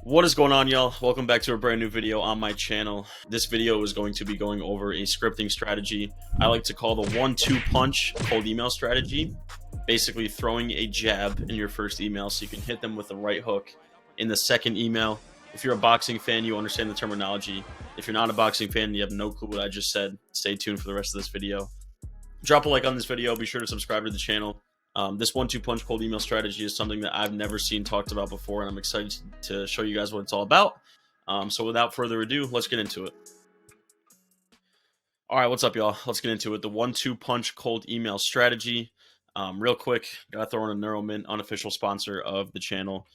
What is going on, y'all? Welcome back to a brand new video on my channel. This video is going to be going over a scripting strategy I like to call the 1-2 punch cold email strategy. Basically throwing a jab in your first email so you can hit them with the right hook in the second email. If you're a boxing fan, you understand the terminology. If you're not a boxing fan and you have no clue what I just said, stay tuned for the rest of this video. Drop a like on this video. Be sure to subscribe to the channel. This 1-2 punch cold email strategy is something that I've never seen talked about before, and I'm excited to show you guys what it's all about. So without further ado, let's get into it. All right, what's up, y'all? Let's get into it. The 1-2 punch cold email strategy. Real quick, gotta throw in a NeuroMint, unofficial sponsor of the channel.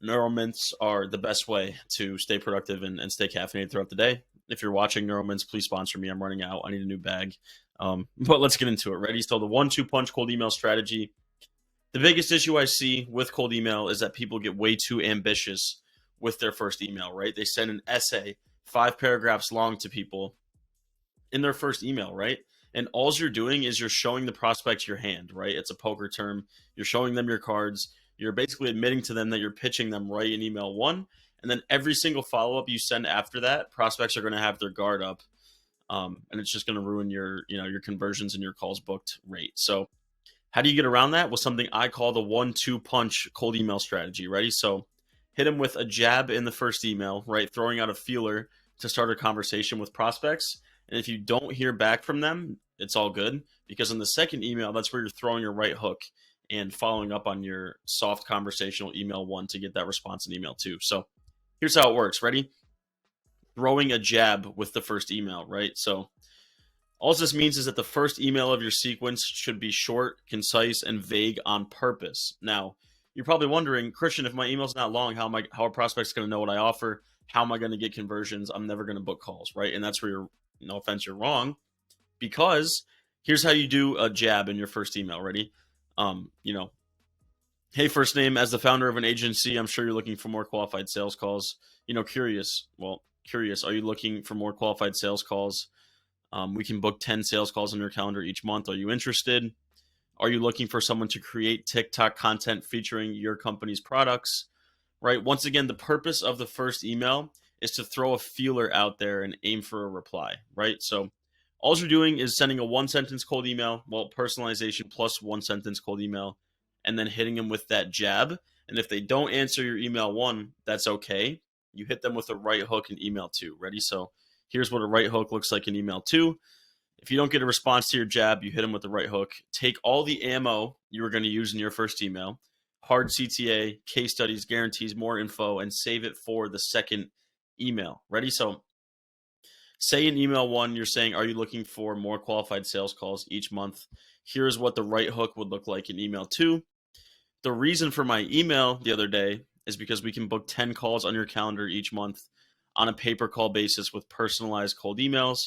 NeuroMints are the best way to stay productive and stay caffeinated throughout the day. If you're watching NeuroMints, please sponsor me. I'm running out. I need a new bag. But let's get into it. Ready? So the 1-2 punch cold email strategy. The biggest issue I see with cold email is that people get way too ambitious with their first email, right? They send an essay 5 paragraphs long to people in their first email, right? And all you're doing is you're showing the prospect your hand, right? It's a poker term. You're showing them your cards. You're basically admitting to them that you're pitching them right in email 1. And then every single follow-up you send after that, prospects are going to have their guard up. And it's just going to ruin your conversions and your calls booked rate. So how do you get around that? With something I call the 1-2 punch cold email strategy. Ready? So hit them with a jab in the first email, right? Throwing out a feeler to start a conversation with prospects. And if you don't hear back from them, it's all good, because in the second email, that's where you're throwing your right hook and following up on your soft conversational email 1 to get that response in email 2. So here's how it works. Ready? Throwing a jab with the first email, right? So all this means is that the first email of your sequence should be short, concise, and vague on purpose. Now, you're probably wondering, Christian, if my email's not long, how are prospects going to know what I offer? How am I going to get conversions? I'm never going to book calls, right? And that's where you're, no offense, you're wrong, because here's how you do a jab in your first email. Ready? Hey, first name, as the founder of an agency, I'm sure you're looking for more qualified sales calls. Curious. Well, curious. Are you looking for more qualified sales calls? We can book 10 sales calls on your calendar each month. Are you interested? Are you looking for someone to create TikTok content featuring your company's products? Right? Once again, the purpose of the first email is to throw a feeler out there and aim for a reply, right? So all you're doing is sending a 1-sentence cold email, well, personalization plus 1-sentence cold email, and then hitting them with that jab. And if they don't answer your email 1, that's okay. You hit them with a right hook in email 2. Ready? So here's what a right hook looks like in email 2. If you don't get a response to your jab, you hit them with the right hook. Take all the ammo you were going to use in your first email, hard CTA, case studies, guarantees, more info, and save it for the second email. Ready? So say in email 1, you're saying, are you looking for more qualified sales calls each month? Here's what the right hook would look like in email 2. The reason for my email the other day is because we can book 10 calls on your calendar each month on a pay-per-call basis with personalized cold emails.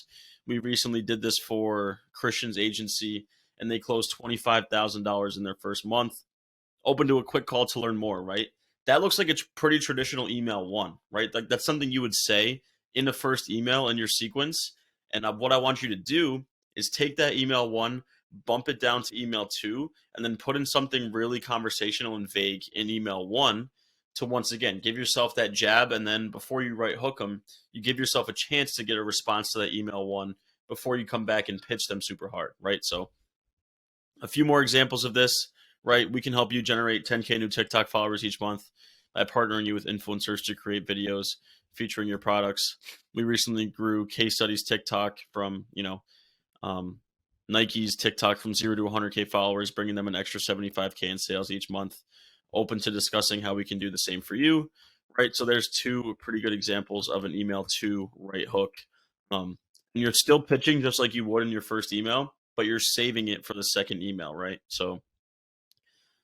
We recently did this for Christian's agency, and they closed $25,000 in their first month. Open to a quick call to learn more, right? That looks like a pretty traditional email 1, right? Like that's something you would say in the first email in your sequence. And what I want you to do is take that email 1, bump it down to email 2, and then put in something really conversational and vague in email 1 to, once again, give yourself that jab. And then before you right hook them, you give yourself a chance to get a response to that email 1 before you come back and pitch them super hard, right? So a few more examples of this, right? We can help you generate 10K new TikTok followers each month by partnering you with influencers to create videos featuring your products. We recently grew case studies TikTok from, Nike's TikTok from 0 to 100K followers, bringing them an extra 75K in sales each month. Open to discussing how we can do the same for you, right? So there's 2 pretty good examples of an email 2 right hook. And you're still pitching just like you would in your first email, but you're saving it for the second email, right? So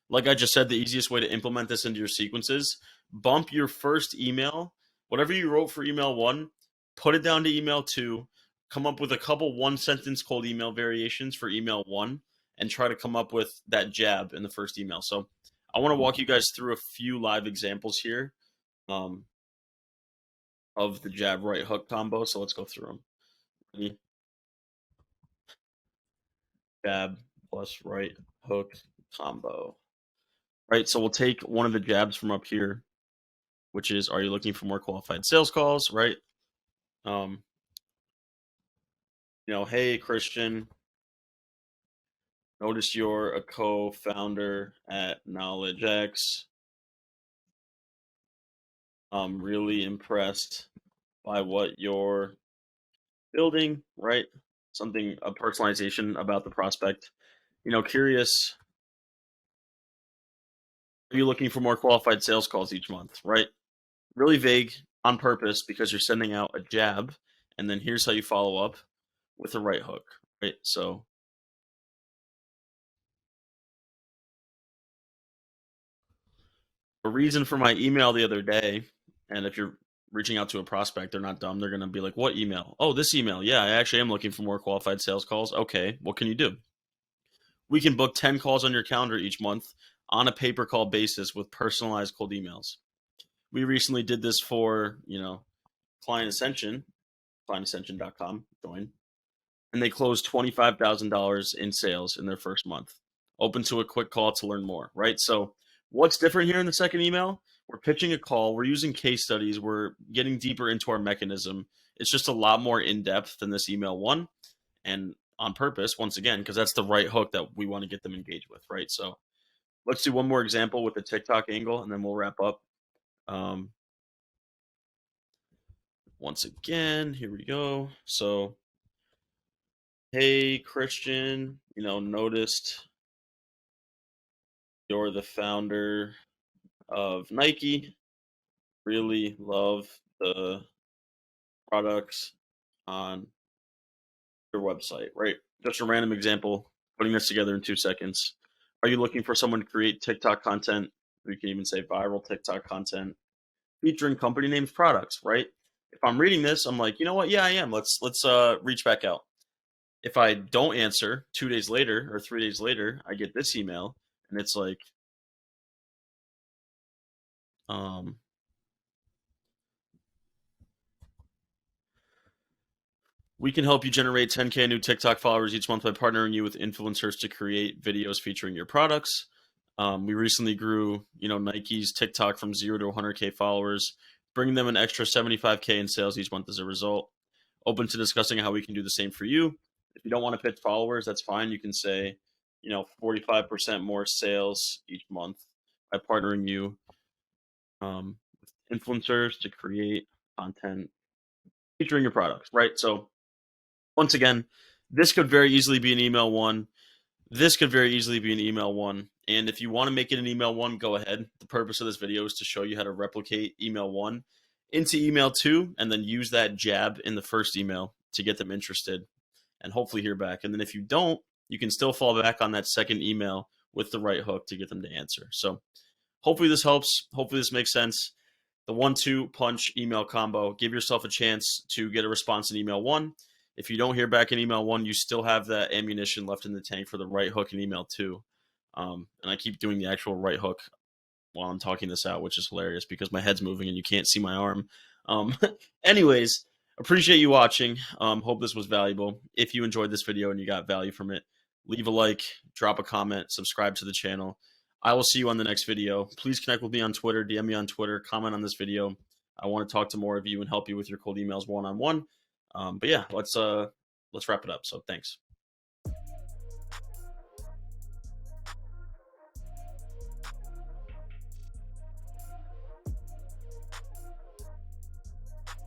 like I just said, the easiest way to implement this into your sequences, bump your first email, whatever you wrote for email 1, put it down to email 2, come up with a couple 1-sentence cold email variations for email 1, and try to come up with that jab in the first email. So I want to walk you guys through a few live examples here of the jab right hook combo. So let's go through them. Ready? Jab plus right hook combo. Right, so we'll take one of the jabs from up here. which is, are you looking for more qualified sales calls, right? Hey, Christian, notice you're a co-founder at Knowledge X. I'm really impressed by what you're building, right? Something, a personalization about the prospect. Curious, are you looking for more qualified sales calls each month, right? Really vague on purpose because you're sending out a jab, and then here's how you follow up with a right hook, right? So a reason for my email the other day, and if you're reaching out to a prospect, they're not dumb. They're going to be like, what email? Oh, this email. Yeah, I actually am looking for more qualified sales calls. Okay, what can you do? We can book 10 calls on your calendar each month on a pay per call basis with personalized cold emails. We recently did this for, Client Ascension, clientascension.com, join, and they closed $25,000 in sales in their first month. Open to a quick call to learn more, right? So, what's different here in the second email? We're pitching a call, we're using case studies, we're getting deeper into our mechanism. It's just a lot more in depth than this email one, and on purpose, once again, because that's the right hook that we want to get them engaged with, right? So, let's do one more example with the TikTok angle, and then we'll wrap up. Um, Once again, here we go. So, hey, Christian, noticed you're the founder of Nike. Really love the products on your website, right? Just a random example, putting this together in 2 seconds. Are you looking for someone to create TikTok content? We can even say viral TikTok content featuring company names, products, right? If I'm reading this, I'm like, you know what? Yeah, I am. Let's reach back out. If I don't answer 2 days later or 3 days later, I get this email, and it's like, um, we can help you generate 10K new TikTok followers each month by partnering you with influencers to create videos featuring your products. We recently grew, Nike's TikTok from 0 to 100K followers, bringing them an extra 75K in sales each month as a result. Open to discussing how we can do the same for you. If you don't want to pitch followers, that's fine. You can say, 45% more sales each month by partnering you with influencers to create content featuring your products, right? So once again, this could very easily be an email one. This could very easily be an email one. And if you want to make it an email one, go ahead. The purpose of this video is to show you how to replicate email one into email two, and then use that jab in the first email to get them interested and hopefully hear back. And then if you don't, you can still fall back on that second email with the right hook to get them to answer. So hopefully this helps. Hopefully this makes sense. The 1-2 punch email combo. Give yourself a chance to get a response in email one. If you don't hear back in email one, you still have that ammunition left in the tank for the right hook in email two. And I keep doing the actual right hook while I'm talking this out, which is hilarious because my head's moving and you can't see my arm. Anyways, appreciate you watching. Hope this was valuable. If you enjoyed this video and you got value from it, leave a like, drop a comment, subscribe to the channel. I will see you on the next video. Please connect with me on Twitter, DM me on Twitter, comment on this video. I want to talk to more of you and help you with your cold emails one-on-one. But yeah, let's wrap it up. So thanks.